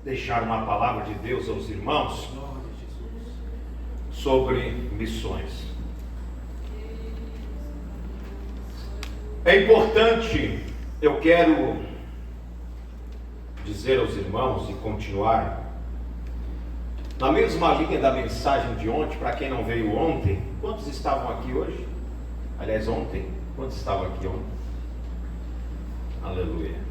deixar uma palavra de Deus aos irmãos sobre missões. É importante, eu quero dizer aos irmãos e continuar na mesma linha da mensagem de ontem. Para quem não veio ontem, quantos estavam aqui hoje? Aliás, ontem, quantos estavam aqui ontem? Aleluia.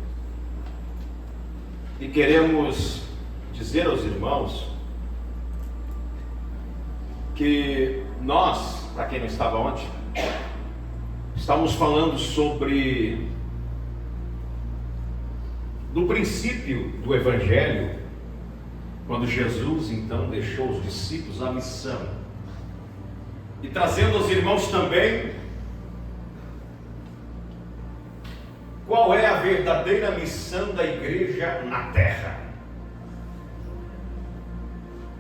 E queremos dizer aos irmãos que nós, para quem não estava ontem, estamos falando sobre do princípio do Evangelho, quando Jesus então deixou os discípulos a missão, e trazendo aos irmãos também qual é a verdadeira missão da igreja na terra,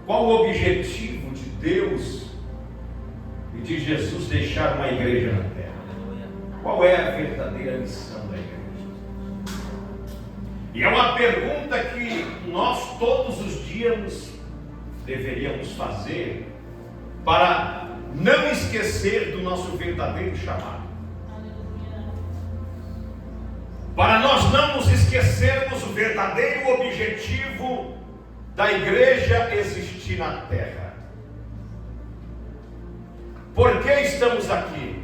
qual o objetivo de Deus e de Jesus deixar uma igreja na terra, qual é a verdadeira missão da igreja. E é uma pergunta que nós todos os dias deveríamos fazer para não esquecer do nosso verdadeiro chamado, para nós não nos esquecermos do verdadeiro objetivo da igreja existir na terra. Por que estamos aqui?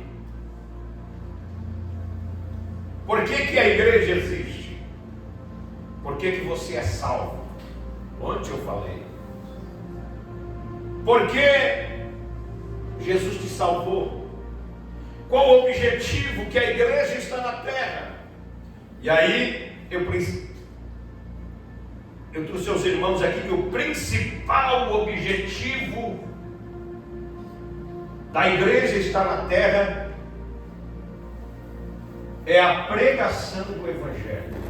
Por que a igreja existe? Por que você é salvo? Ontem eu falei. Por que Jesus te salvou? Qual o objetivo que a igreja está na terra? E aí eu trouxe aos irmãos aqui que o principal objetivo da igreja estar na terra é a pregação do Evangelho.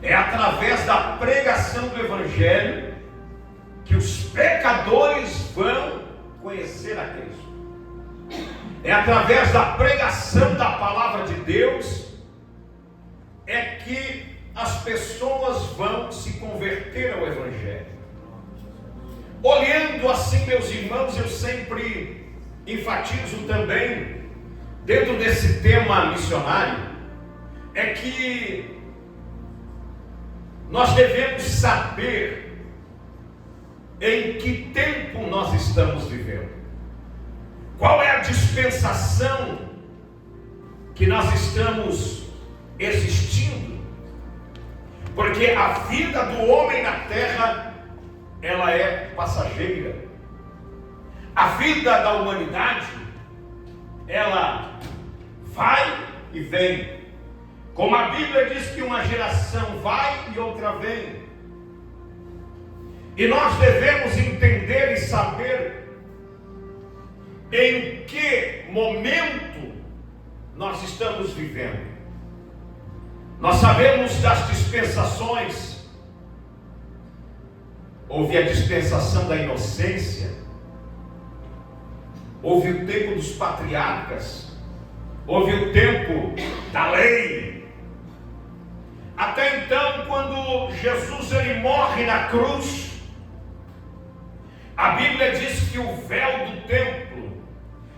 É através da pregação do Evangelho que os pecadores vão conhecer a Cristo. É através da pregação da palavra de Deus é que as pessoas vão se converter ao Evangelho. Olhando assim, meus irmãos, eu sempre enfatizo também, dentro desse tema missionário, é que nós devemos saber em que tempo nós estamos vivendo. Qual é a dispensação que nós estamos existindo? Porque a vida do homem na terra, ela é passageira. A vida da humanidade, ela vai e vem. Como a Bíblia diz que uma geração vai e outra vem. E nós devemos entender e saber em que momento nós estamos vivendo. Nós sabemos das dispensações. Houve a dispensação da inocência, houve o tempo dos patriarcas, houve o tempo da lei. Até então, quando Jesus ele morre na cruz, a Bíblia diz que o véu do templo,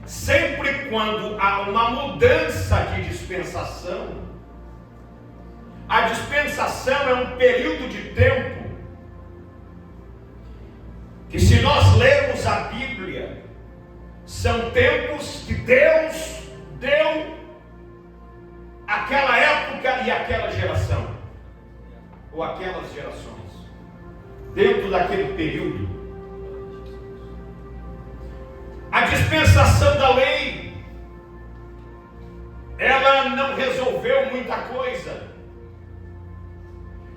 sempre quando há uma mudança de dispensação, a dispensação é um período de tempo que, se nós lermos a Bíblia, são tempos que Deus deu àquela época e àquela geração, ou aquelas gerações, dentro daquele período. A dispensação da lei, ela não resolveu muita coisa,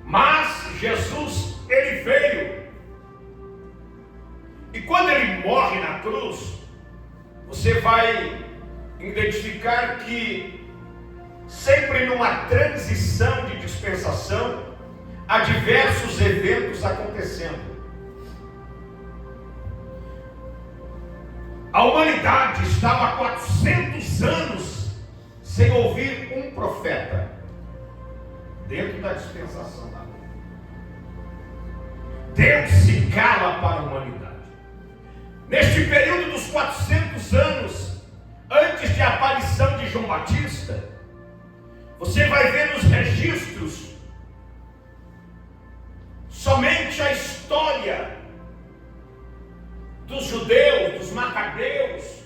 mas Jesus, ele veio, e quando ele morre na cruz, você vai identificar que sempre numa transição de dispensação, há diversos eventos acontecendo. A humanidade estava há 400 anos sem ouvir um profeta, dentro da dispensação da lei. Deus se cala para a humanidade. Neste período dos 400 anos, antes da aparição de João Batista, você vai ver nos registros somente a história dos judeus, dos macabeus,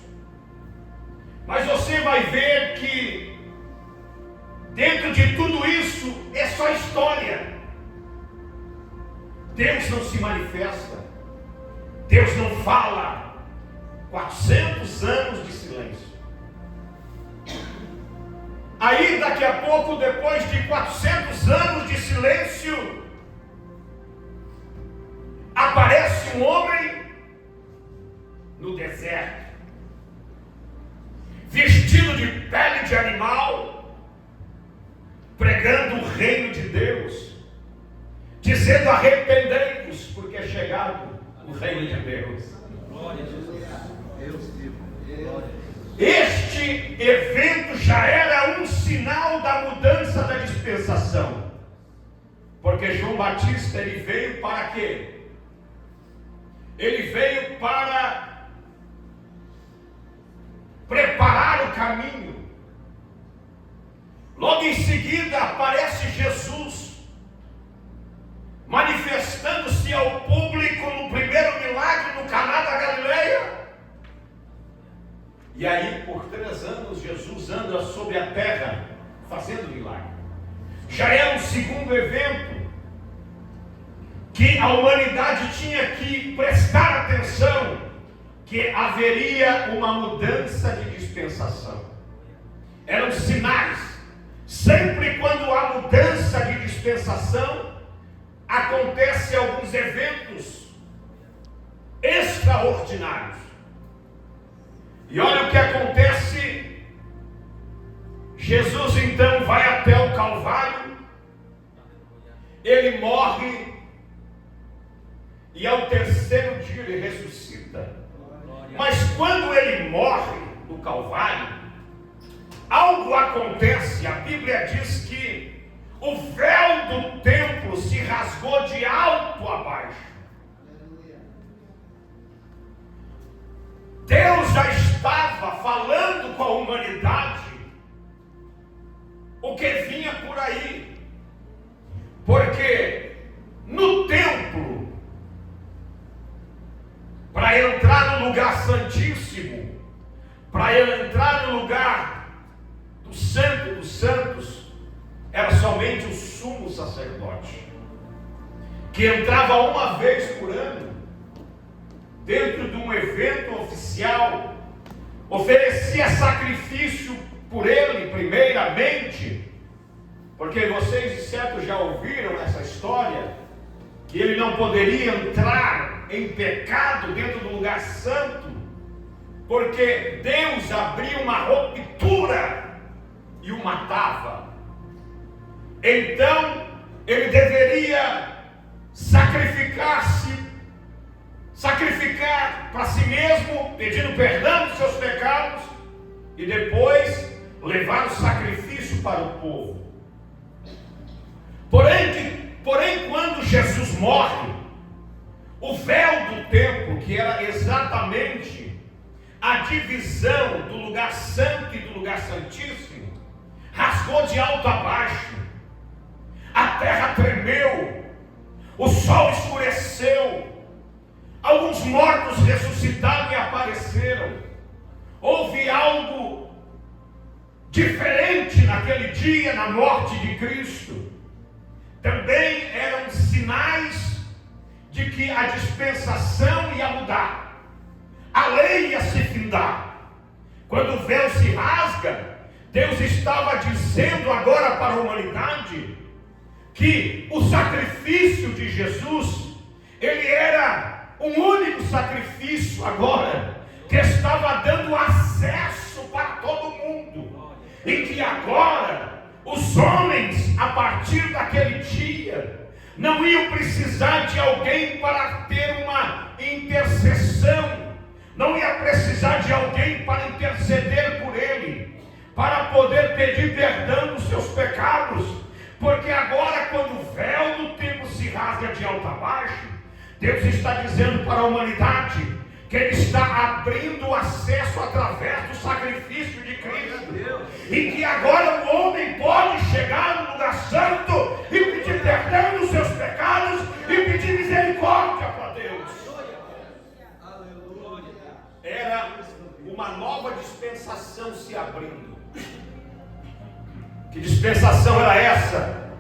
mas você vai ver que dentro de tudo isso é só história. Deus não se manifesta, Deus não fala. 400 anos de silêncio. Aí daqui a pouco, depois de 400 anos de silêncio, aparece um homem no deserto, vestido de pele de animal, pregando o reino de Deus, dizendo: arrependei-vos, porque é chegado o reino de Deus. Glória a Jesus. Deus vivo. Este evento já era um sinal da mudança da dispensação, porque João Batista, ele veio para quê? Ele veio para preparar o caminho. Logo em seguida aparece Jesus, manifestando-se ao público no primeiro milagre no Caná da Galileia. E aí, por 3 anos, Jesus anda sobre a terra, fazendo milagre. Já é o segundo evento que a humanidade tinha que prestar atenção, que haveria uma mudança de dispensação. Eram sinais. Sempre quando há mudança de dispensação, acontecem alguns eventos extraordinários. E olha o que acontece. Jesus então vai até o Calvário, ele morre, e ao 3º dia ele ressuscita. Mas quando ele morre no Calvário, algo acontece. A Bíblia diz que o véu do templo se rasgou de alto a baixo. Deus já estava falando com a humanidade o que vinha por aí, porque no templo, para entrar no lugar santíssimo, para entrar no lugar do Santo dos Santos, era somente o sumo sacerdote, que entrava uma vez por ano, dentro de um evento oficial, oferecia sacrifício por ele primeiramente, porque vocês de certo já ouviram essa história, que ele não poderia entrar em pecado dentro do lugar santo, porque Deus abria uma ruptura e o matava. Então ele deveria sacrificar para si mesmo, pedindo perdão dos seus pecados, e depois levar o sacrifício para o povo. Porém, quando Jesus morre, o véu do templo, que era exatamente a divisão do lugar santo e do lugar santíssimo, rasgou de alto a baixo. A terra tremeu, o sol escureceu, alguns mortos ressuscitaram e apareceram. Houve algo diferente naquele dia, na morte de Cristo. Também eram sinais de que a dispensação ia mudar, a lei ia se findar. Quando o véu se rasga, Deus estava dizendo agora para a humanidade que o sacrifício de Jesus, ele era um único sacrifício agora, que estava dando acesso para todo mundo, e que agora os homens, a partir daquele dia, não iam precisar de alguém para ter uma intercessão, não ia precisar de alguém para interceder por ele, para poder pedir perdão dos seus pecados, porque agora, quando o véu do templo se rasga de alto a baixo, Deus está dizendo para a humanidade que Ele está abrindo o acesso através do sacrifício de Cristo, e que agora o homem pode chegar no lugar santo e pedir perdão dos seus pecados e pedir misericórdia para Deus. Era uma nova dispensação se abrindo. Que dispensação era essa?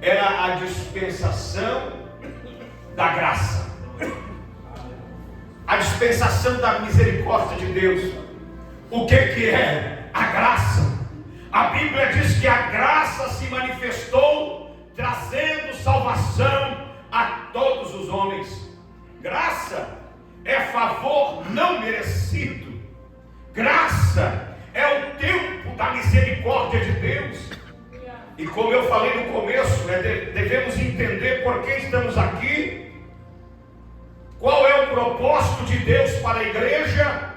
Era a dispensação da graça, a dispensação da misericórdia de Deus. O que é a graça? A Bíblia diz que a graça se manifestou trazendo salvação a todos os homens. Graça é favor não merecido. Graça é o tempo da misericórdia de Deus. E como eu falei no começo, devemos entender por que estamos aqui, qual é o propósito de Deus para a igreja,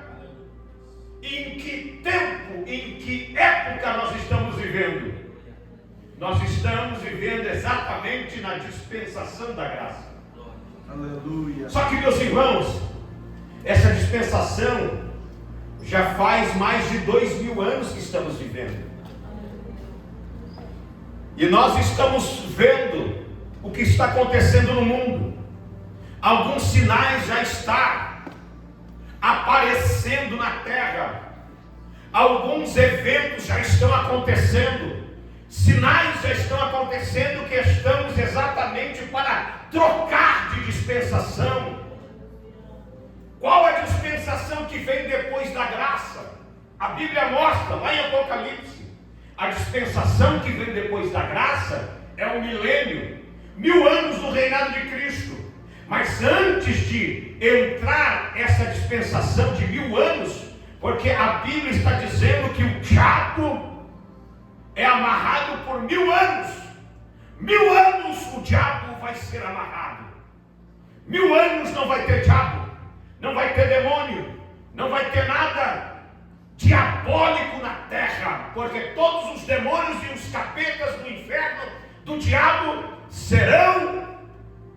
e em que tempo, em que época nós estamos vivendo. Nós estamos vivendo exatamente na dispensação da graça. Aleluia. Só que, meus irmãos, essa dispensação já faz mais de 2000 anos que estamos vivendo. E nós estamos vendo o que está acontecendo no mundo. Alguns sinais já estão aparecendo na terra. Alguns eventos já estão acontecendo. Sinais já estão acontecendo que estamos exatamente para trocar de dispensação. Qual é a dispensação que vem depois da graça? A Bíblia mostra lá em Apocalipse. A dispensação que vem depois da graça é o milênio, 1000 anos do reinado de Cristo. Mas antes de entrar essa dispensação de 1000 anos, porque a Bíblia está dizendo que o diabo é amarrado por 1000 anos. 1000 anos o diabo vai ser amarrado. 1000 anos não vai ter diabo, não vai ter demônio, não vai ter nada diabólico na terra, porque todos os demônios e os capetas do inferno, do diabo, serão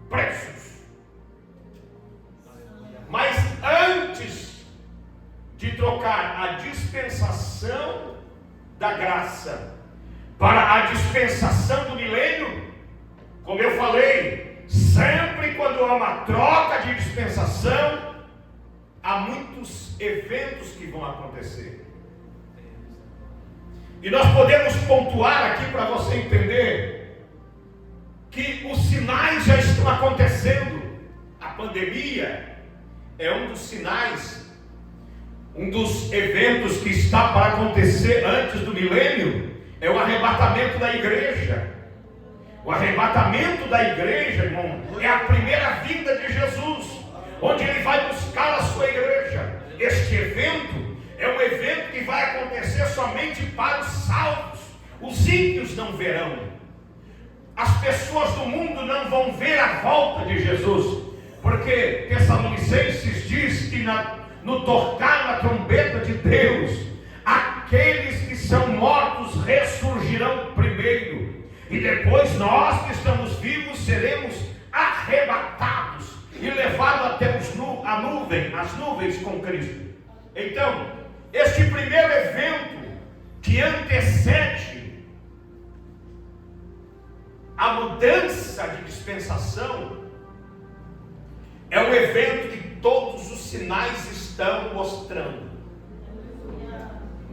presos. Mas antes de trocar a dispensação da graça para a dispensação do milênio, como eu falei, sempre quando há uma troca de dispensação, há muitos eventos que vão acontecer. E nós podemos pontuar aqui para você entender que os sinais já estão acontecendo. A pandemia é um dos sinais, um dos eventos que está para acontecer antes do milênio, é o arrebatamento da igreja. O arrebatamento da igreja, irmão, é a primeira vinda de Jesus, onde Ele vai buscar a sua igreja. Este evento é um evento que vai acontecer somente para os salvos. Os ímpios não verão. As pessoas do mundo não vão ver a volta de Jesus, porque Tessalonicenses diz que no tocar na trombeta de Deus, aqueles que são mortos ressurgirão primeiro, e depois nós que estamos vivos seremos arrebatados e levados até as nuvens com Cristo. Então, este primeiro evento que antecede a mudança de dispensação é um evento que todos os sinais estão mostrando.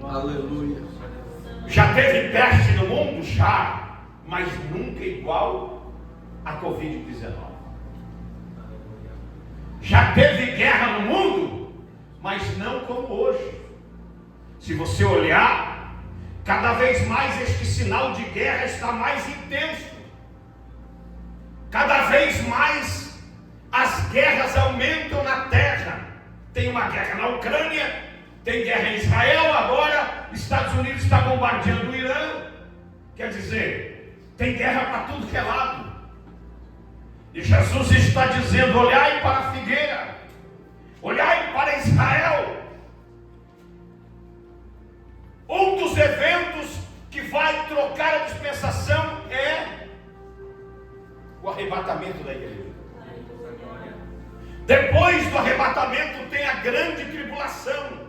Aleluia. Já teve peste no mundo? Já, mas nunca igual a Covid-19. Já teve guerra no mundo, mas não como hoje. Se você olhar, cada vez mais este sinal de guerra está mais intenso. Cada vez mais as guerras aumentam na terra. Tem uma guerra na Ucrânia, tem guerra em Israel, agora Estados Unidos está bombardeando o Irã. Quer dizer, tem guerra para tudo que é lado. E Jesus está dizendo: olhai para a figueira, olhai para Israel. Um dos eventos que vai trocar a dispensação é o arrebatamento da igreja. Depois do arrebatamento tem a grande tribulação.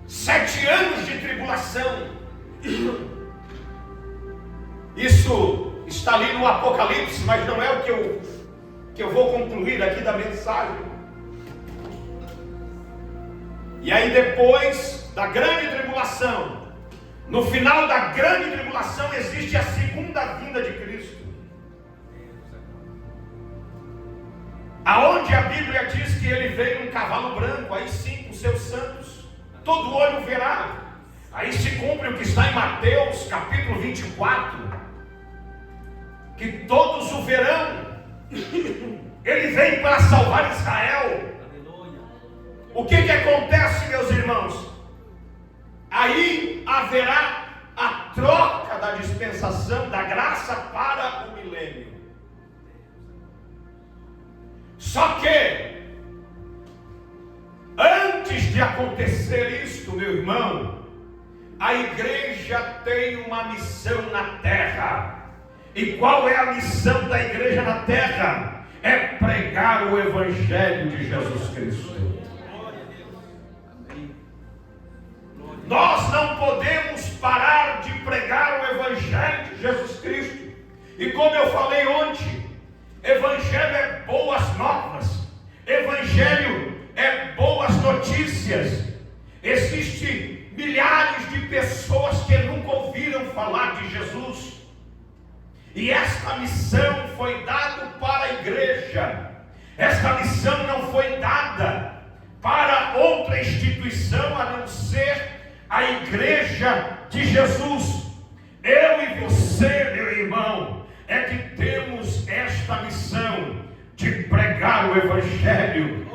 7 anos de tribulação. Isso está ali no Apocalipse, mas não é o que eu vou concluir aqui da mensagem. E aí depois da grande tribulação, no final da grande tribulação existe a segunda vinda de Cristo, aonde a Bíblia diz que ele veio num cavalo branco, aí sim com seus santos, todo olho verá. Aí se cumpre o que está em Mateus capítulo 24, que todos o verão. Ele vem para salvar Israel. O que acontece, meus irmãos? Aí haverá a troca da dispensação da graça para o milênio. Só que antes de acontecer isto, meu irmão, a igreja tem uma missão na terra. E qual é a missão da igreja na terra? É pregar o evangelho de Jesus Cristo. Nós não podemos parar de pregar o evangelho de Jesus Cristo. E como eu falei ontem, evangelho é boas novas, evangelho é boas notícias. Existem milhares de pessoas que nunca ouviram falar de Jesus, e esta missão foi dada para a igreja. Esta missão não foi dada para outra instituição a não ser a igreja de Jesus. Eu e você, meu irmão, é que temos esta missão de pregar o evangelho.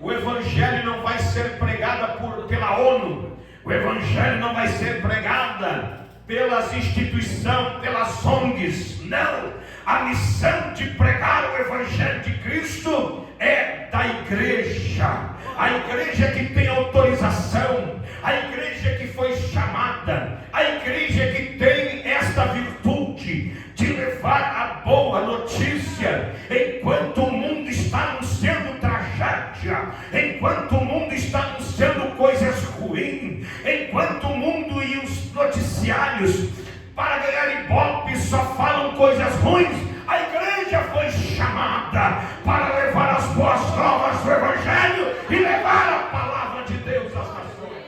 O evangelho não vai ser pregado pela ONU. O evangelho não vai ser pregada pelas instituições, pelas ONGs. Não. A missão de pregar o evangelho de Cristo é da igreja. A igreja que tem autorização, a igreja que foi chamada, a igreja que tem esta virtude de levar a boa notícia. Enquanto o mundo está anunciando tragédia, enquanto o mundo está anunciando coisas ruins, enquanto o mundo e os noticiários, para ganhar ibope, só falam coisas ruins, a igreja foi chamada para levar as boas novas do evangelho e levar a palavra de Deus às nações.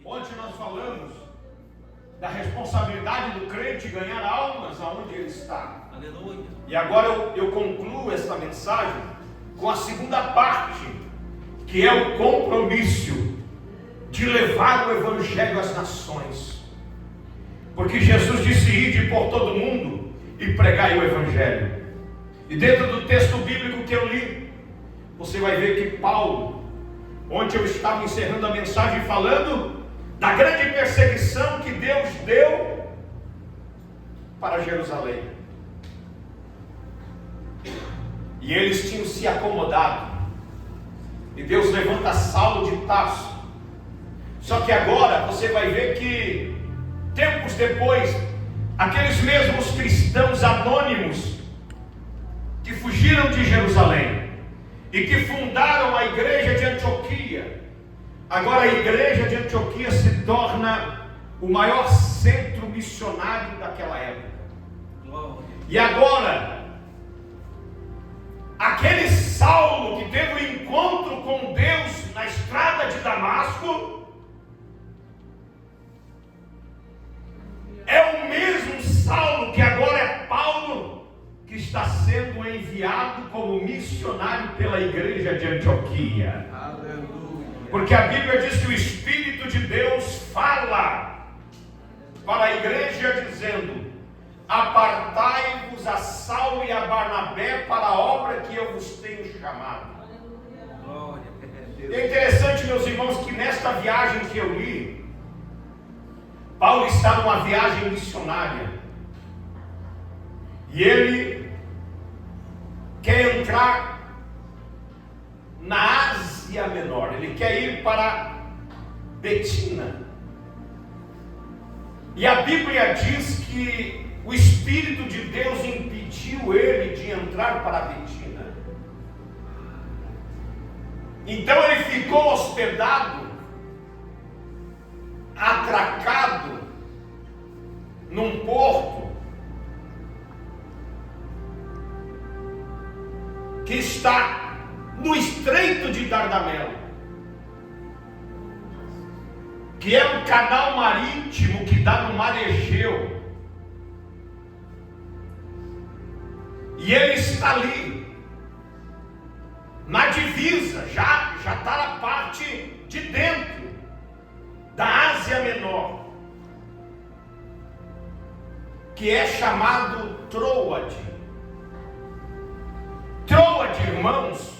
Ontem nós falamos da responsabilidade do crente ganhar almas aonde ele está. Aleluia. E agora eu concluo esta mensagem com a segunda parte, que é o compromisso de levar o evangelho às nações. Porque Jesus disse: ide por todo mundo e pregai o evangelho. E dentro do texto bíblico que eu li, você vai ver que Paulo, onde eu estava encerrando a mensagem falando da grande perseguição que Deus deu para Jerusalém, e eles tinham se acomodado, e Deus levanta Saulo de Tarso. Só que agora você vai ver que tempos depois, aqueles mesmos cristãos anônimos que fugiram de Jerusalém e que fundaram a igreja de Antioquia, agora a igreja de Antioquia se torna o maior centro missionário daquela época. E agora, aquele Saulo que teve um encontro com Deus na estrada de Damasco, é o mesmo Saulo que agora é Paulo, que está sendo enviado como missionário pela igreja de Antioquia. Aleluia. Porque a Bíblia diz que o Espírito de Deus fala para a igreja dizendo: apartai-vos a Saulo e a Barnabé para a obra que eu vos tenho chamado. É interessante, meus irmãos, que nesta viagem que eu li, Paulo está numa viagem missionária, e ele quer entrar na Ásia Menor. Ele quer ir para Betina, e a Bíblia diz que o Espírito de Deus impediu ele de entrar entrar para a Betina. Então ele ficou hospedado, atracado, num porto que está no Estreito de Dardanelo, que é um canal marítimo que dá no Mar Egeu. E ele está ali, na divisa, já está na parte de dentro da Ásia Menor, que é chamado Troade. Troade, irmãos,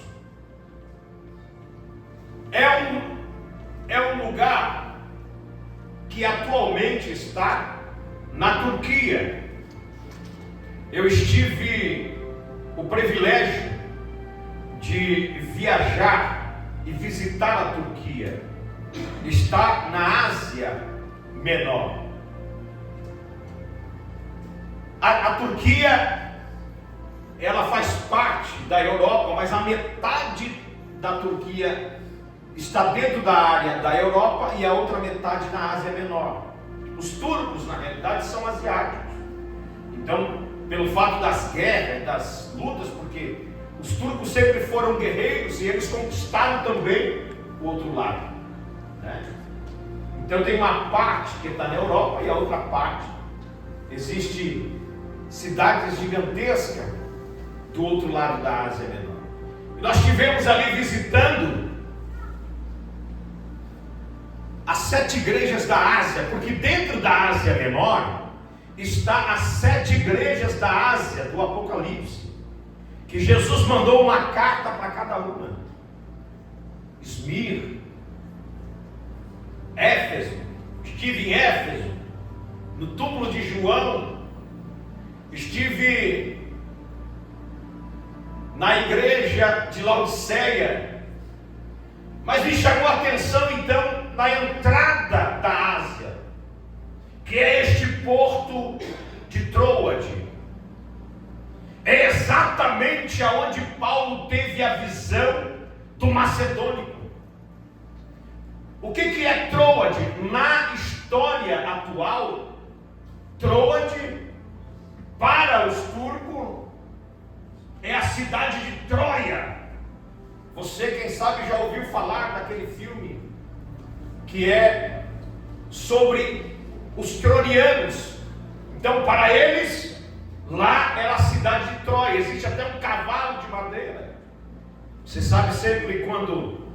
é um lugar que atualmente está na Turquia. Eu tive o privilégio de viajar e visitar a Turquia. Está na Ásia Menor. A Turquia, ela faz parte da Europa, mas a metade da Turquia está dentro da área da Europa e a outra metade na Ásia Menor. Os turcos, na realidade, são asiáticos. Então, pelo fato das guerras, das lutas, porque os turcos sempre foram guerreiros e eles conquistaram também o outro lado, né? Então tem uma parte que está na Europa e a outra parte existe cidades gigantescas do outro lado da Ásia Menor. E nós estivemos ali visitando as 7 igrejas da Ásia, porque dentro da Ásia Menor está as 7 igrejas da Ásia do Apocalipse, que Jesus mandou uma carta para cada uma. Esmirna, Éfeso, estive em Éfeso, no túmulo de João, estive na igreja de Laodiceia, mas me chamou a atenção então na entrada da Ásia, que é este porto de Troade. É exatamente aonde Paulo teve a visão do macedônico. O que é Troade? Na história atual, Troade, para os turcos, é a cidade de Troia. Você, quem sabe, já ouviu falar daquele filme que é sobre os troianos. Então, para eles, lá era a cidade de Troia. Existe até um cavalo de madeira. Você sabe sempre quando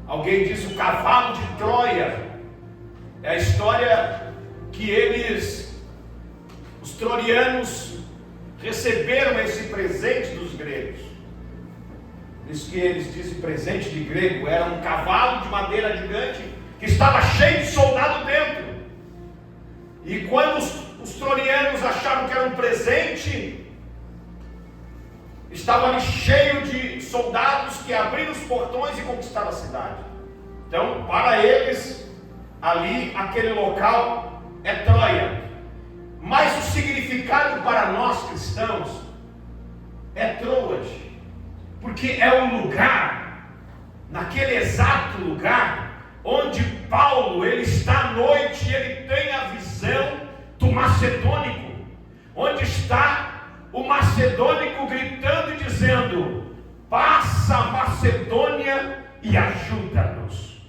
alguém diz o cavalo de Troia, é a história que os troianos, receberam esse presente dos gregos. Por isso que eles dizem presente de grego. Era um cavalo de madeira gigante que estava cheio de soldado dentro. E quando os troianos acharam que era um presente, estava ali cheio de soldados que abriram os portões e conquistaram a cidade. Então, para eles, ali, aquele local é Troia. Mas o significado para nós cristãos é Troade, porque é o lugar, naquele exato lugar, onde Paulo, ele está à noite e ele tem a visão do macedônico, onde está o macedônico gritando e dizendo: passa a Macedônia e ajuda-nos.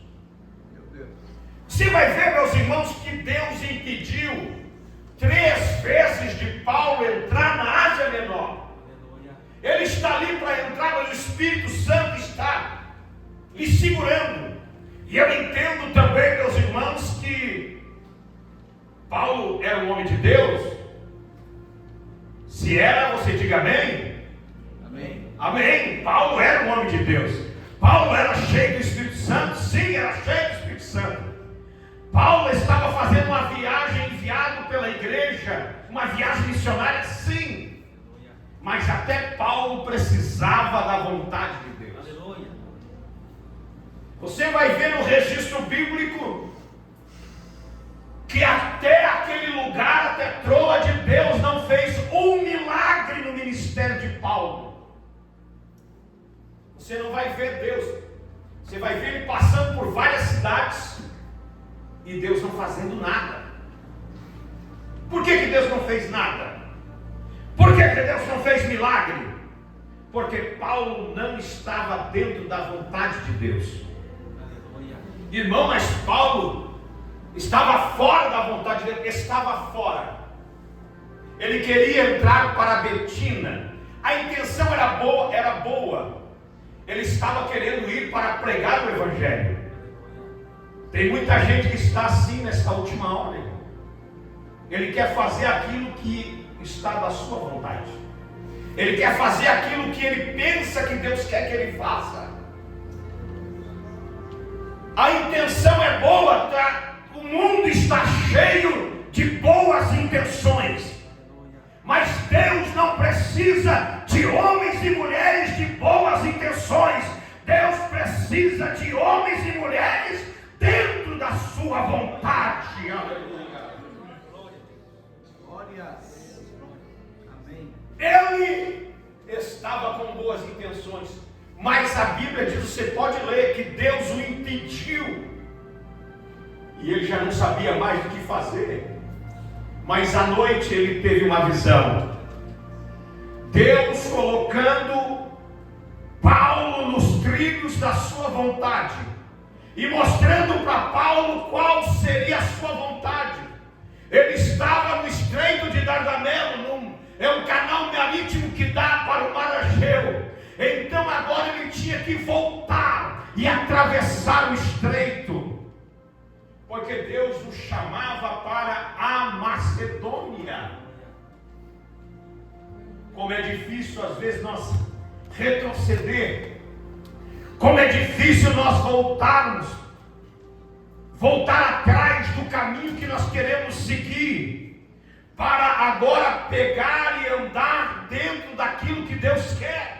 Você vai ver, meus irmãos, que Deus impediu 3 vezes de Paulo entrar na Ásia Menor. Ele está ali para entrar, mas o Espírito Santo está lhe segurando. E eu entendo também, meus irmãos, que Paulo era um homem de Deus. Se era, você diga amém. Amém. Amém. Paulo era um homem de Deus. Paulo era cheio do Espírito Santo. Sim, era cheio do Espírito Santo. Paulo estava fazendo uma viagem enviado pela igreja, uma viagem missionária, sim. Mas até Paulo precisava da vontade de Deus. Aleluia. Você vai ver no registro bíblico que até aquele lugar, até Troade, Deus não fez um milagre no ministério de Paulo. você não vai ver Deus. Você vai ver Ele passando por várias cidades e Deus não fazendo nada. Por que Deus não fez nada? Por que Deus não fez milagre? Porque Paulo não estava dentro da vontade de Deus. Irmão, mas Paulo estava fora da vontade de Deus. Estava fora. Ele queria entrar para Betina. A intenção era boa. Ele estava querendo ir para pregar o Evangelho. Tem muita gente que está assim nesta última hora, irmão. Ele quer fazer aquilo que está da sua vontade. Ele quer fazer aquilo que ele pensa que Deus quer que ele faça. A intenção é boa, tá? O mundo está cheio de boas intenções. Mas Deus não precisa de homens e mulheres de boas intenções. Deus precisa de homens e mulheres dentro da sua vontade. Aleluia. Glórias. Amém. Ele estava com boas intenções, mas a Bíblia diz, você pode ler, que Deus o impediu. E ele já não sabia mais do que fazer. Mas à noite ele teve uma visão. Deus colocando Paulo nos trilhos da sua vontade e mostrando para Paulo qual seria a sua vontade. Ele estava no Estreito de Dardanelo, é um canal marítimo que dá para o Mar Egeu. Então agora ele tinha que voltar e atravessar o estreito, porque Deus nos chamava para a Macedônia. Como é difícil às vezes nós retroceder, como é difícil nós voltar atrás do caminho que nós queremos seguir, para agora pegar e andar dentro daquilo que Deus quer.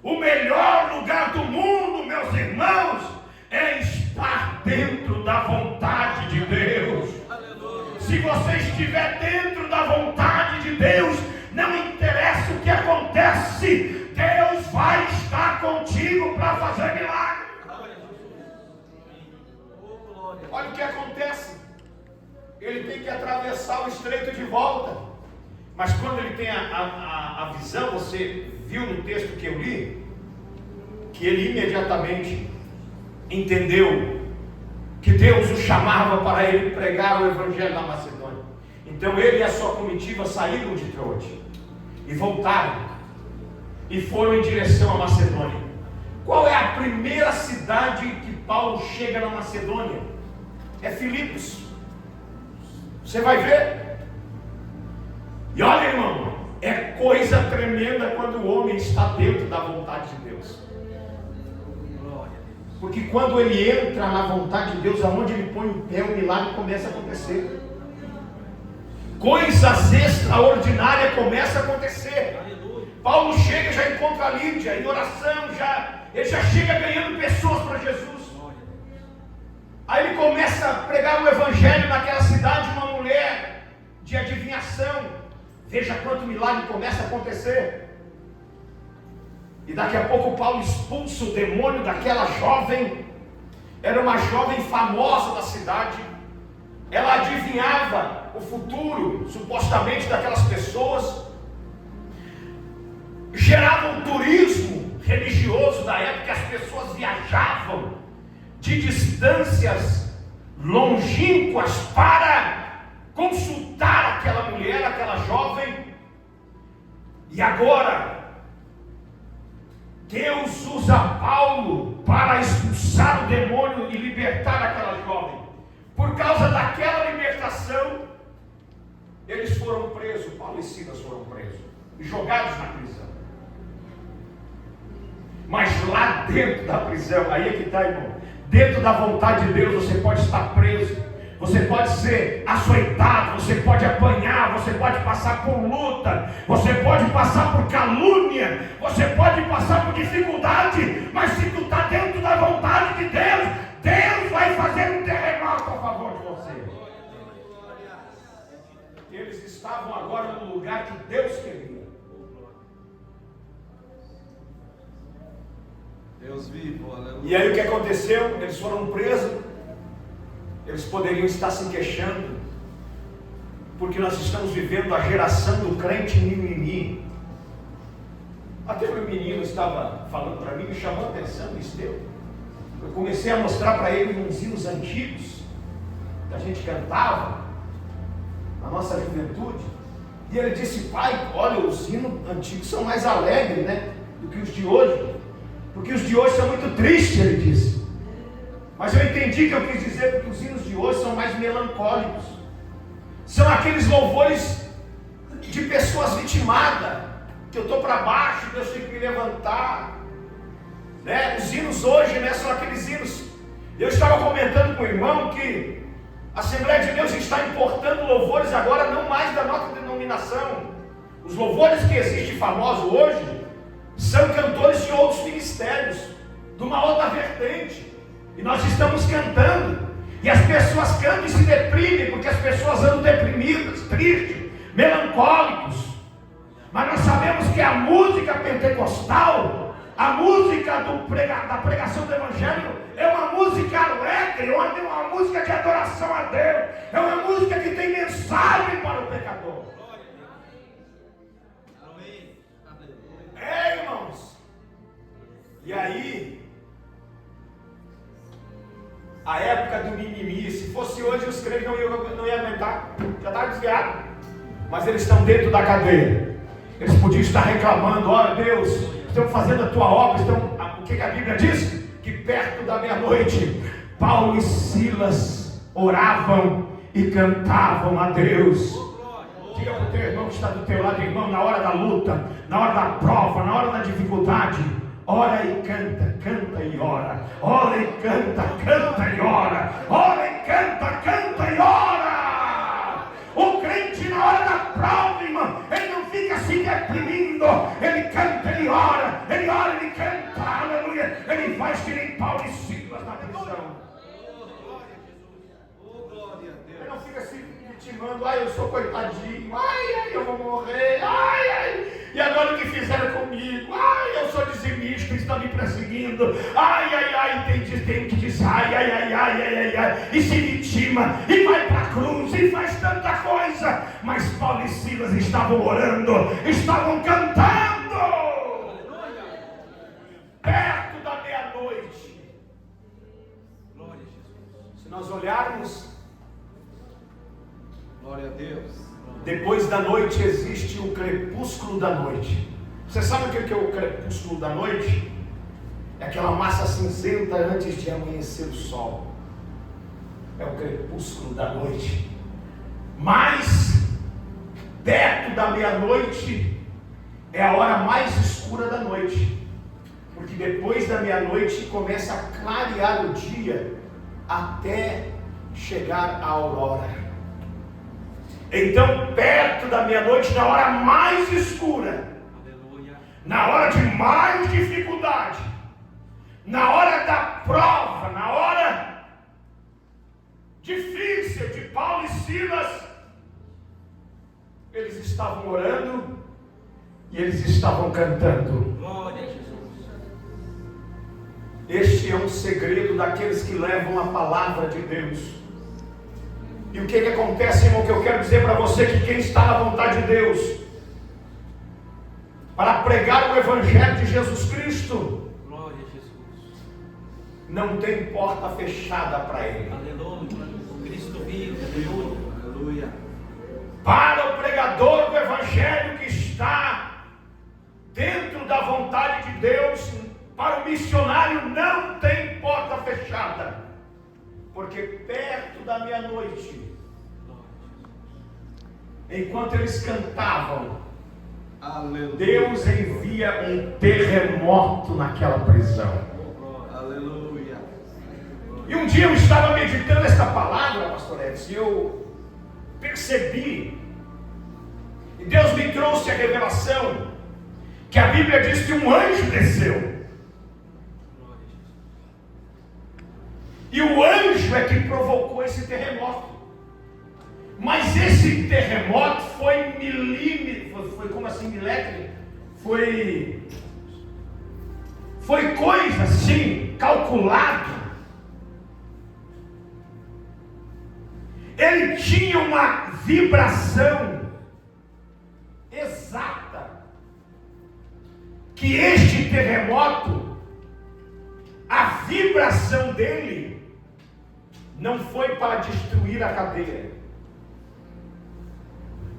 O melhor lugar do mundo, meus irmãos, é estar dentro da vontade de Deus. Aleluia. Se você estiver dentro da vontade de Deus, não interessa o que acontece, Deus vai estar contigo para fazer milagre. Olha o que acontece. Ele tem que atravessar o estreito de volta. Mas quando ele tem a visão, você viu no texto que eu li, que ele imediatamente entendeu que Deus o chamava para ele pregar o Evangelho na Macedônia. Então ele e a sua comitiva saíram de Troade e voltaram e foram em direção à Macedônia. Qual é a primeira cidade que Paulo chega na Macedônia? É Filipos. Você vai ver. E olha, irmão, é coisa tremenda quando o homem está dentro da vontade de Deus. Porque quando ele entra na vontade de Deus, aonde ele põe o pé, o milagre começa a acontecer. Coisas extraordinárias começam a acontecer. Paulo chega, já encontra a Lídia em oração, ele já chega ganhando pessoas para Jesus. Aí ele começa a pregar o Evangelho naquela cidade, uma mulher de adivinhação. Veja quanto milagre começa a acontecer. E daqui a pouco Paulo expulsa o demônio daquela jovem. Era uma jovem famosa da cidade. Ela adivinhava o futuro, supostamente, daquelas pessoas. Gerava um turismo religioso da época. As pessoas viajavam de distâncias longínquas para consultar aquela mulher, aquela jovem. E agora Deus usa Paulo para expulsar o demônio e libertar aquela jovem. Por causa daquela libertação, eles foram presos, Paulo e Silas foram presos e jogados na prisão. Mas lá dentro da prisão, aí é que está, irmão. Dentro da vontade de Deus você pode estar preso, você pode ser açoitado, você pode apanhar, você pode passar por luta, você pode passar por calúnia, você pode passar por dificuldade, mas se tu está dentro da vontade de Deus, Deus vai fazer um terremoto a favor de você. Eles estavam agora no lugar que Deus queria. Deus vivo, aleluia. E aí o que aconteceu? Eles foram presos. Eles poderiam estar se queixando, porque nós estamos vivendo a geração do crente mimimi. Até o meu menino estava falando para mim, me chamou a atenção, Esteu. Eu comecei a mostrar para ele uns hinos antigos que a gente cantava na nossa juventude. E ele disse: pai, olha, os hinos antigos são mais alegres, né, do que os de hoje, porque os de hoje são muito tristes, ele disse. Mas eu entendi que eu quis dizer que os hinos de hoje são mais melancólicos. São aqueles louvores de pessoas vitimadas, que eu estou para baixo, Deus tem que me levantar, né? Os hinos hoje, né, são aqueles hinos. Eu estava comentando com o irmão que a Assembleia de Deus está importando louvores agora, não mais da nossa denominação. Os louvores que existem famosos hoje são cantores de outros ministérios, de uma outra vertente. E nós estamos cantando, e as pessoas cantam e se deprimem, porque as pessoas andam deprimidas, tristes, melancólicos. Mas nós sabemos que a música pentecostal, a música da pregação do Evangelho, é uma música alegre, é uma música de adoração a Deus, é uma música que tem mensagem para o pecador. É, irmãos. E aí, a época do mimimi, se fosse hoje os crentes não iam aguentar, já estava desviado. Mas eles estão dentro da cadeia. Eles podiam estar reclamando: olha Deus, estamos fazendo a tua obra. O que a Bíblia diz? Que perto da meia-noite, Paulo e Silas oravam e cantavam a Deus. Diga para o teu irmão que está do teu lado: irmão, na hora da luta, na hora da prova, na hora da dificuldade, ora e canta, canta e ora. Ora e canta, canta e ora. Ora e canta, canta e ora. O crente na hora da prova, irmão, ele não fica se deprimindo. Ele canta, ele ora, ele canta, aleluia. Ele faz que nem Paulo e Silas na prisão. Ele não fica se vitimando: ai, eu sou coitadinho, ai, eu vou morrer, ai, e agora o que fizeram comigo? Ai, eu sou dizimista, estão me perseguindo, ai, tem que dizer, ai, e se vitima, e vai para a cruz, e faz tanta coisa. Mas Paulo e Silas estavam orando, estavam cantando, perto da meia-noite. Se nós olharmos, glória a Deus, depois da noite existe o crepúsculo da noite. Você sabe o que é o crepúsculo da noite? É aquela massa cinzenta antes de amanhecer o sol. É o crepúsculo da noite. Mas perto da meia-noite é a hora mais escura da noite, porque depois da meia-noite começa a clarear o dia até chegar a aurora. Então, perto da meia-noite, na hora mais escura, na hora de mais dificuldade, na hora da prova, na hora difícil de Paulo e Silas, eles estavam orando e eles estavam cantando. glória a Jesus. Este é um segredo daqueles que levam a palavra de Deus. E o que acontece, irmão, que eu quero dizer para você, que quem está na vontade de Deus para pregar o Evangelho de Jesus Cristo, Glória a Jesus. não tem porta fechada para ele. Aleluia. Cristo vivo, aleluia. Para o pregador do Evangelho que está dentro da vontade de Deus, para o missionário não tem porta fechada. Porque perto da meia-noite, enquanto eles cantavam, Aleluia. Deus envia um terremoto naquela prisão. Aleluia. E um dia eu estava meditando esta palavra, pastor Edson, e eu percebi, e Deus me trouxe a revelação, que a Bíblia diz que um anjo desceu. E o anjo é que provocou esse terremoto. Mas esse terremoto foi milímetro, foi como assim, milétrico? Foi coisa assim, calculado. Ele tinha uma vibração exata, que este terremoto, a vibração dele, não foi para destruir a cadeia.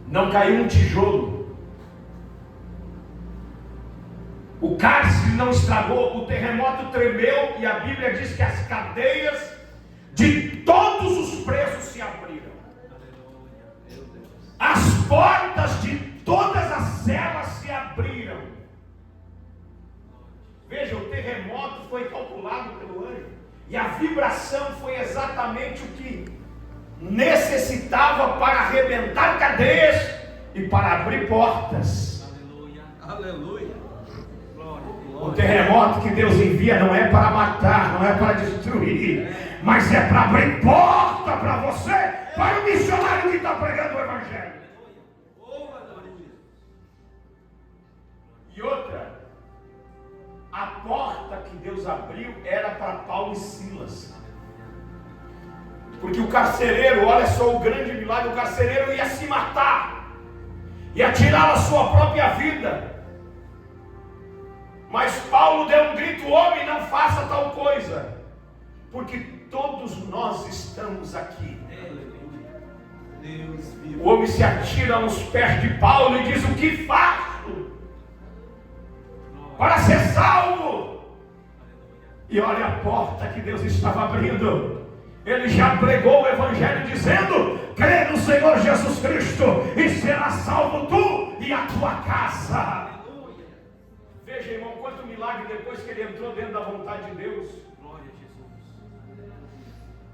Não caiu um tijolo. O cárcere não estragou, o terremoto tremeu e a Bíblia diz que as cadeias de todos os presos se abriram. As portas de todas as celas se abriram. Veja, o terremoto foi calculado pelo anjo e a vibração foi exatamente o que necessitava para arrebentar cadeias e para abrir portas. Aleluia. Aleluia. O terremoto que Deus envia não é para matar, não é para destruir, mas é para abrir porta para você, para o missionário que está pregando o Evangelho. E outra, a porta que Deus abriu era para Paulo e Silas. Porque o carcereiro, olha só o grande milagre, o carcereiro ia se matar, ia tirar a sua própria vida. Mas Paulo deu um grito: homem, não faça tal coisa, porque todos nós estamos aqui. O homem se atira nos pés de Paulo e diz: o que faço para ser salvo? E olha a porta que Deus estava abrindo. Ele já pregou o Evangelho dizendo: crê no Senhor Jesus Cristo e será salvo tu e a tua casa. Veja, irmão, quanto milagre depois que ele entrou dentro da vontade de Deus. Glória a Jesus.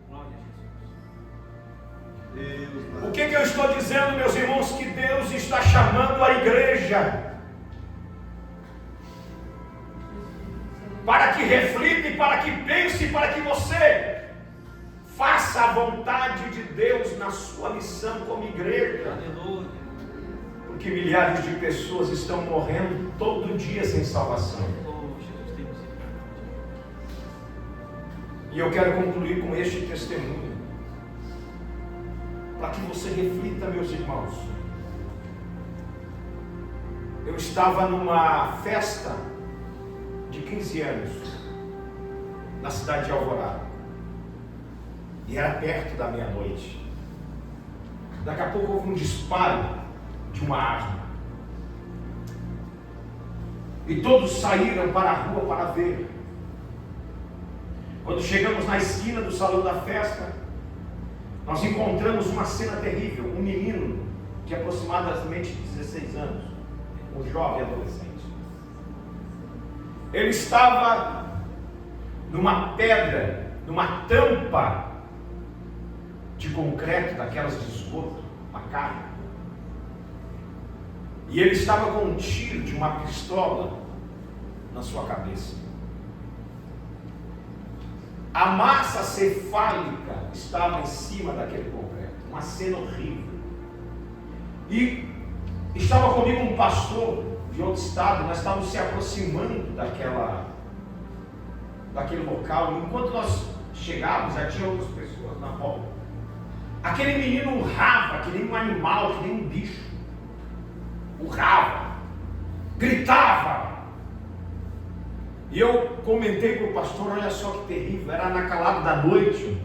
Glória a Jesus. Deus, o que eu estou dizendo, meus irmãos? Que Deus está chamando a igreja para que reflita e para que pense, para que você faça a vontade de Deus na sua missão como igreja. Aleluia. Porque milhares de pessoas estão morrendo todo dia sem salvação. E eu quero concluir com este testemunho, para que você reflita, meus irmãos. Eu estava numa festa de 15 anos na cidade de Alvorada, e era perto da meia-noite. Daqui a pouco houve um disparo de uma arma, e todos saíram para a rua para ver. Quando chegamos na esquina do salão da festa, nós encontramos uma cena terrível. Um menino de aproximadamente 16 anos, um jovem adolescente, ele estava numa pedra, numa tampa de concreto, daquelas de esgoto, uma carga. E ele estava com um tiro de uma pistola na sua cabeça. A massa cefálica estava em cima daquele concreto, uma cena horrível. E estava comigo um pastor de outro estado, nós estávamos se aproximando daquele local. Enquanto nós chegávamos, já tinha outras pessoas na volta. Aquele menino urrava, que nem um animal, que nem um bicho. Urrava, gritava. E eu comentei para o pastor: olha só que terrível, era na calada da noite,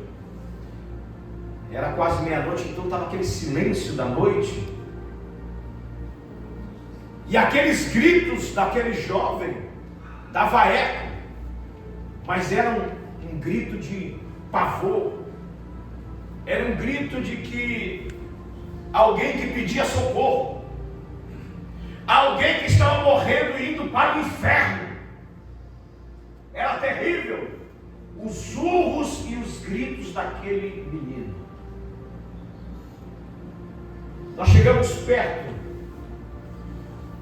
era quase meia-noite, então estava aquele silêncio da noite, e aqueles gritos daquele jovem dava eco, mas era um grito de pavor, era um grito de que alguém que pedia socorro, alguém que estava morrendo e indo para o inferno. Era terrível os urros e os gritos daquele menino. Nós chegamos perto,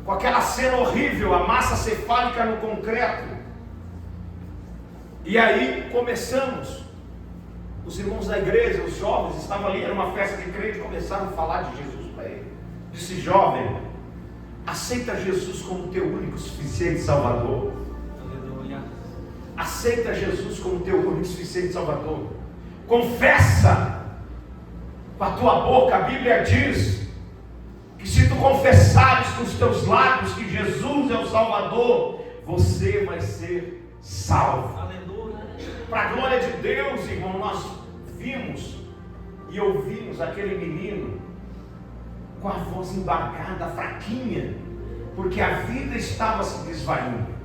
com aquela cena horrível, a massa cefálica no concreto. E aí começamos, os irmãos da igreja, os jovens estavam ali, era uma festa de crente, começaram a falar de Jesus para ele. Disse: jovem, aceita Jesus como teu único, suficiente Salvador. Aceita Jesus como teu único e suficiente Salvador. Confessa com a tua boca. A Bíblia diz que se tu confessares com os teus lábios que Jesus é o Salvador, você vai ser salvo. Aleluia. Para a glória de Deus, irmão, nós vimos e ouvimos aquele menino com a voz embargada, fraquinha, porque a vida estava se desvaindo.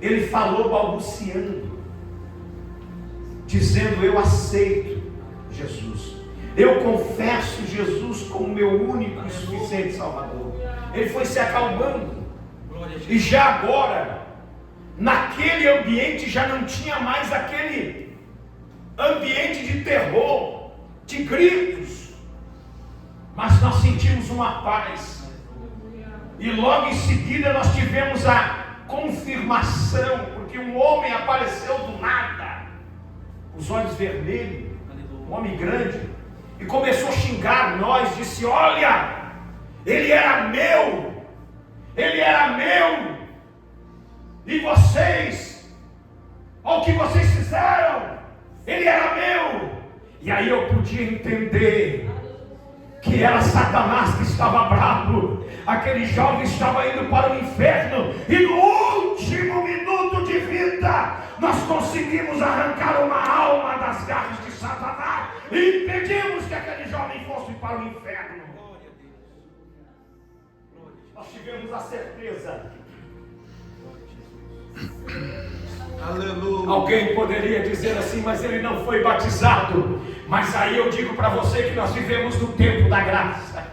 Ele falou balbuciando, dizendo: eu aceito Jesus, eu confesso Jesus como meu único e suficiente Salvador. Ele foi se acalmando, e já agora, naquele ambiente já não tinha mais aquele ambiente de terror, de gritos, mas nós sentimos uma paz. E logo em seguida nós tivemos a confirmação, porque um homem apareceu do nada, os olhos vermelhos, um homem grande, e começou a xingar nós, disse: olha, ele era meu, e vocês, olha o que vocês fizeram, ele era meu. E aí eu podia entender que era Satanás que estava bravo. Aquele jovem estava indo para o inferno, e no último minuto de vida nós conseguimos arrancar uma alma das garras de Satanás e impedimos que aquele jovem fosse para o inferno. Nós tivemos a certeza. Aleluia. Alguém poderia dizer assim: mas ele não foi batizado. Mas aí eu digo para você que nós vivemos no tempo da graça,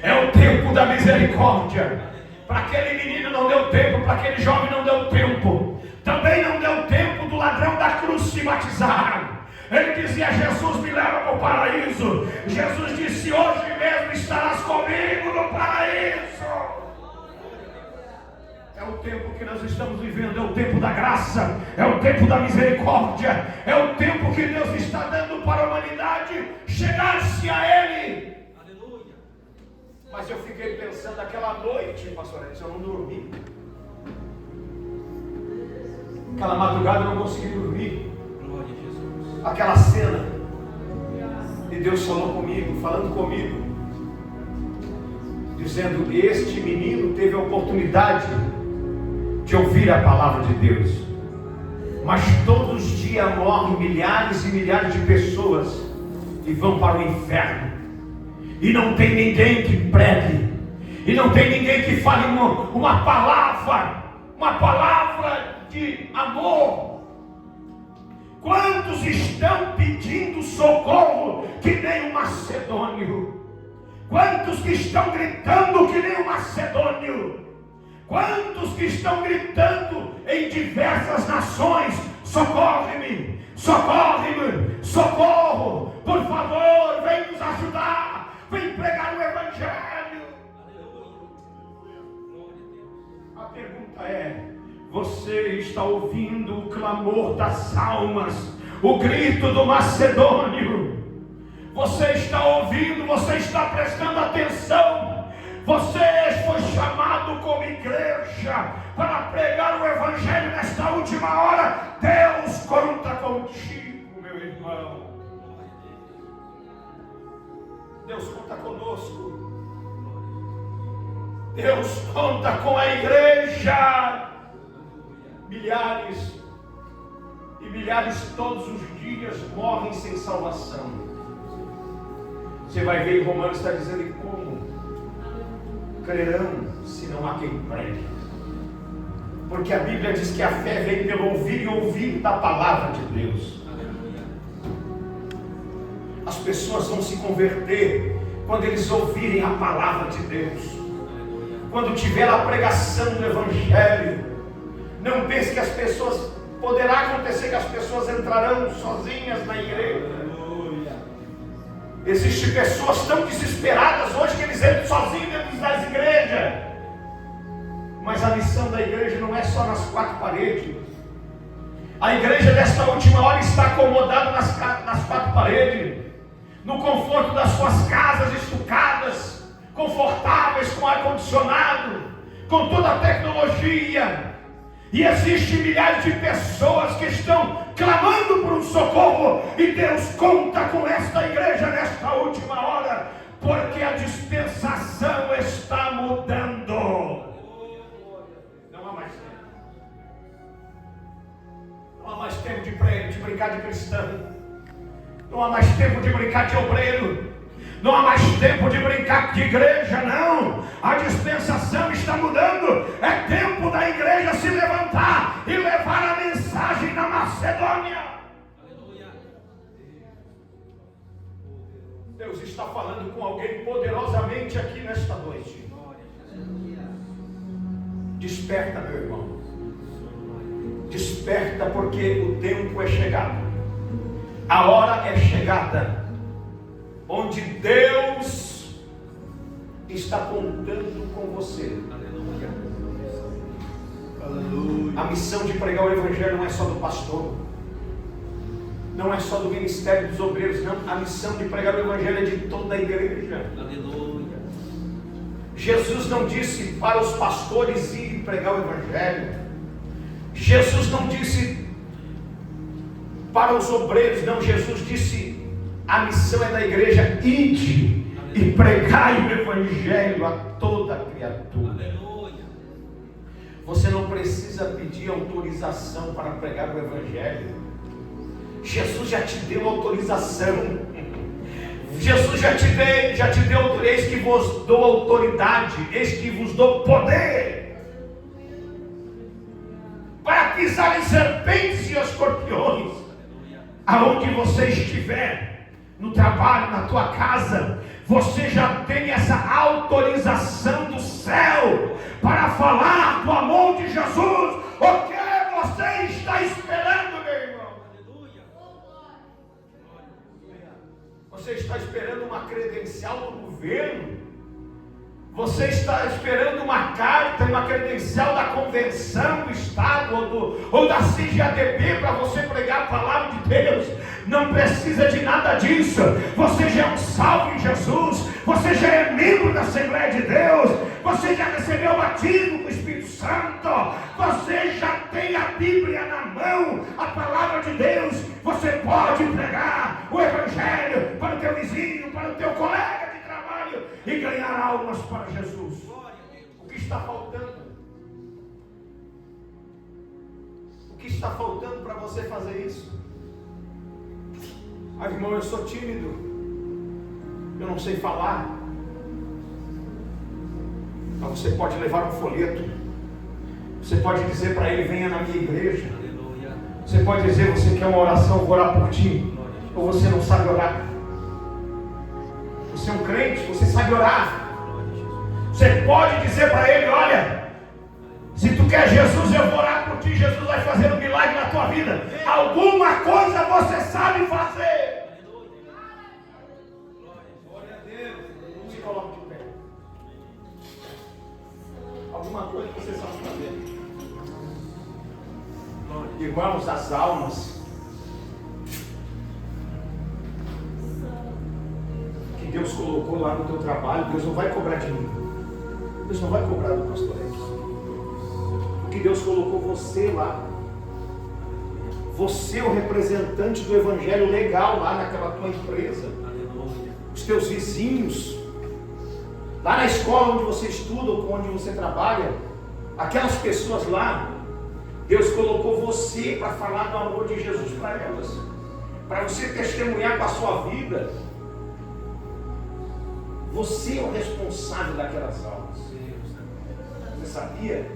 é o tempo da misericórdia. Para aquele menino não deu tempo, para aquele jovem não deu tempo, também não deu tempo do ladrão da cruz se batizar. Ele dizia: Jesus, me leva para o paraíso. Jesus disse: hoje mesmo estarás comigo no paraíso. É o tempo que nós estamos vivendo, é o tempo da graça, é o tempo da misericórdia, é o tempo que Deus está dando para a humanidade chegar-se a Ele. Aleluia. Mas eu fiquei pensando aquela noite, pastor Edson, eu não dormi. Aquela madrugada eu não consegui dormir. Glória a Jesus. Aquela cena, e Deus falou comigo, falando comigo, dizendo: este menino teve a oportunidade de ouvir a palavra de Deus, mas todos os dias morrem milhares e milhares de pessoas e vão para o inferno, e não tem ninguém que pregue, e não tem ninguém que fale uma palavra de amor. Quantos estão pedindo socorro que nem um macedônio? Quantos que estão gritando que nem um macedônio? Quantos que estão gritando em diversas nações: socorre-me, socorre-me, socorro, por favor, vem nos ajudar, vem pregar o Evangelho. A pergunta é: você está ouvindo o clamor das almas, o grito do macedônio? Você está ouvindo, você está prestando atenção? Você foi chamado como igreja para pregar o Evangelho nesta última hora. Deus conta contigo, meu irmão. Deus conta conosco. Deus conta com a igreja. Milhares e milhares todos os dias morrem sem salvação. Você vai ver em Romanos, está dizendo: e como crerão se não há quem pregue? Porque a Bíblia diz que a fé vem pelo ouvir e ouvir da palavra de Deus. As pessoas vão se converter quando eles ouvirem a palavra de Deus, quando tiver a pregação do Evangelho. Não pense que as pessoas, poderá acontecer que as pessoas entrarão sozinhas na igreja. Existem pessoas tão desesperadas hoje que eles entram sozinhos dentro das igrejas. Mas a missão da igreja não é só nas quatro paredes. A igreja desta última hora está acomodada nas quatro paredes, no conforto das suas casas estucadas, confortáveis, com ar-condicionado, com toda a tecnologia. E existem milhares de pessoas que estão clamando por um socorro. E Deus conta com esta igreja nesta última hora, porque a dispensação está mudando. Não há mais tempo. Não há mais tempo de brincar de cristão. Não há mais tempo de brincar de obreiro. Não há mais tempo de brincar de igreja, não. A dispensação está mudando. É tempo da igreja se levantar e levar a mensagem da Macedônia. Aleluia. Deus está falando com alguém poderosamente aqui nesta noite. Desperta, meu irmão. Desperta, porque o tempo é chegado. A hora é chegada, onde Deus está contando com você. Aleluia. Aleluia. A missão de pregar o evangelho não é só do pastor, não é só do ministério dos obreiros, não. A missão de pregar o evangelho é de toda a igreja. Aleluia. Jesus não disse para os pastores irem pregar o evangelho. Jesus não disse para os obreiros, não. Jesus disse: a missão é da igreja, ide e pregai o evangelho a toda criatura. Aleluia. Você não precisa pedir autorização para pregar o evangelho. Jesus já te deu autorização. Jesus já te deu, eis que vos dou autoridade, eis que vos dou poder para pisar em serpentes e escorpiões. Aonde você estiver, no trabalho, na tua casa, você já tem essa autorização do céu para falar do amor de Jesus. O que você está esperando, meu irmão? Você está esperando uma credencial do governo? Você está esperando uma carta, uma credencial da convenção do estado ou da CGADB para você pregar a palavra de Deus? Não precisa de nada disso. Você já é um salvo em Jesus. Você já é membro da Assembleia de Deus. Você já recebeu o batismo com o Espírito Santo. Você já tem a Bíblia na mão, a palavra de Deus. Você pode pregar o evangelho para o teu vizinho, para o teu colega de trabalho e ganhar almas para Jesus. O que está faltando? O que está faltando para você fazer isso? Ah, irmão, eu sou tímido, eu não sei falar. Mas você pode levar um folheto. Você pode dizer para ele: venha na minha igreja. Aleluia. Você pode dizer: você quer uma oração, eu vou orar por ti. Ou você não sabe orar. Você é um crente, você sabe orar. Você pode dizer para ele: olha, se tu quer Jesus, eu vou orar por ti. Jesus vai fazer um milagre na tua vida. Alguma coisa você sabe fazer. Glória a Deus. Se coloque de pé. Alguma coisa você sabe fazer. Irmãos, as almas que Deus colocou lá no teu trabalho, Deus não vai cobrar de mim. Deus não vai cobrar do pastor Edson. Porque Deus colocou você lá. Você é o representante do evangelho legal lá naquela tua empresa. Aleluia. Os teus vizinhos, lá na escola onde você estuda ou onde você trabalha, aquelas pessoas lá, Deus colocou você para falar do amor de Jesus para elas, para você testemunhar com a sua vida. Você é o responsável daquelas almas. Você sabia?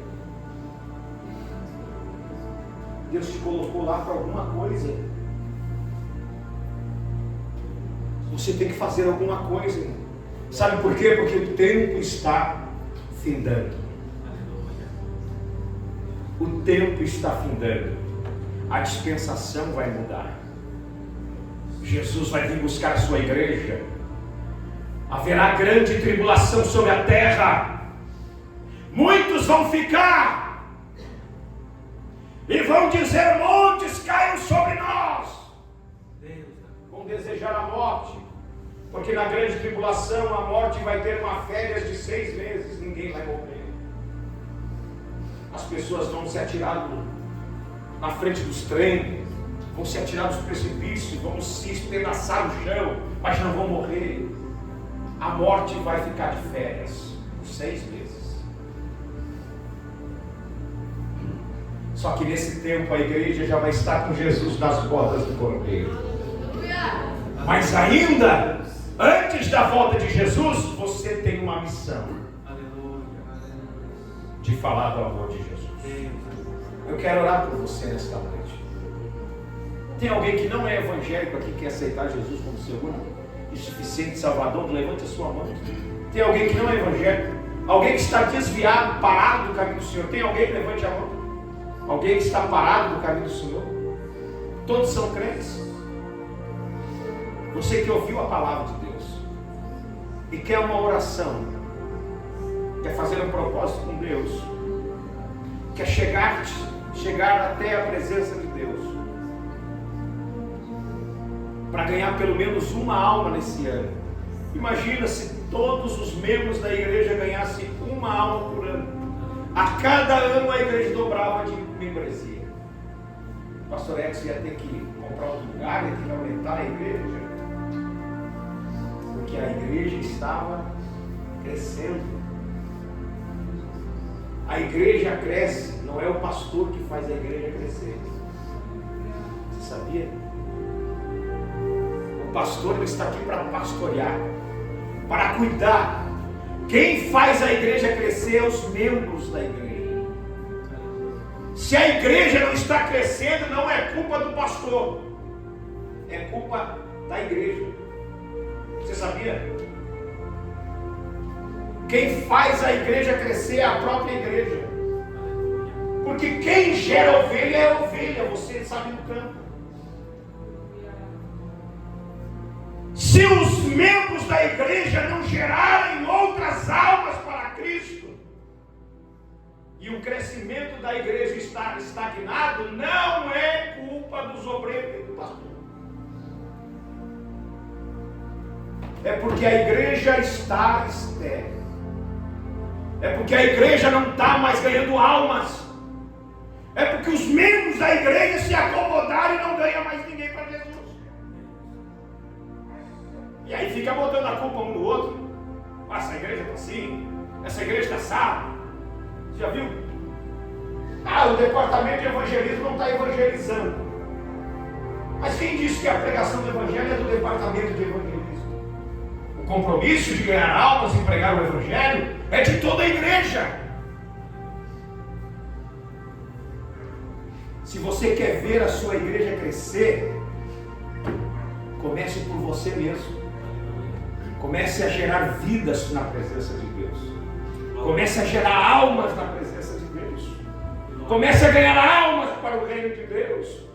Deus te colocou lá para alguma coisa. Você tem que fazer alguma coisa, irmão. Sabe por quê? Porque o tempo está findando. O tempo está findando. A dispensação vai mudar. Jesus vai vir buscar a sua igreja. Haverá grande tribulação sobre a terra. Muitos vão ficar e vão dizer: montes caiam sobre nós. Vão desejar a morte, porque na grande tribulação a morte vai ter uma férias de 6 meses. Ninguém vai morrer. As pessoas vão se atirar na frente dos trens, vão se atirar dos precipícios, vão se espedaçar no chão, mas não vão morrer. A morte vai ficar de férias por 6 meses. Só que nesse tempo a igreja já vai estar com Jesus nas bodas do Cordeiro. Mas ainda, antes da volta de Jesus, você tem uma missão de falar do amor de Jesus. Eu quero orar por você nesta noite. Tem alguém que não é evangélico aqui que quer aceitar Jesus como seu único e suficiente Salvador? Levante a sua mão. Tem alguém que não é evangélico? Alguém que está desviado, parado do caminho do Senhor? Tem alguém que levante a mão? Alguém que está parado do caminho do Senhor? Todos são crentes. Você que ouviu a palavra de Deus e quer uma oração, quer fazer um propósito com Deus, quer chegar até a presença de Deus, para ganhar pelo menos uma alma nesse ano. Imagina se todos os membros da igreja ganhassem uma alma por ano. A cada ano a igreja dobrava de membresia. O pastor Edson ia ter que comprar outro lugar, ia ter que aumentar a igreja, porque a igreja estava crescendo. A igreja cresce, não é o pastor que faz a igreja crescer. Você sabia? O pastor está aqui para pastorear, para cuidar. Quem faz a igreja crescer é os membros da igreja. Se a igreja não está crescendo, não é culpa do pastor, é culpa da igreja. Você sabia? Quem faz a igreja crescer é a própria igreja. Porque quem gera ovelha é ovelha, você sabe no campo. Se os membros da igreja não gerarem outras almas para Cristo, e o crescimento da igreja estar estagnado, não é culpa dos obreiros e do pastor. É porque a igreja está estéril. É porque a igreja não está mais ganhando almas. É porque os membros da igreja se acomodaram e não ganham mais ninguém para Jesus. E aí fica botando a culpa um no outro. Essa igreja está assim, essa igreja está assada. Você já viu? O departamento de evangelismo não está evangelizando. Mas quem disse que a pregação do evangelho é do departamento de evangelismo? O compromisso de ganhar almas e pregar o evangelho é de toda a igreja. Se você quer ver a sua igreja crescer, comece por você mesmo. Comece a gerar vidas na presença de Deus. Comece a gerar almas na presença de Deus. Comece a ganhar almas para o reino de Deus.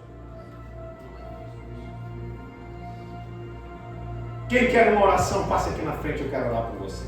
Quem quer uma oração, passe aqui na frente, eu quero orar por você.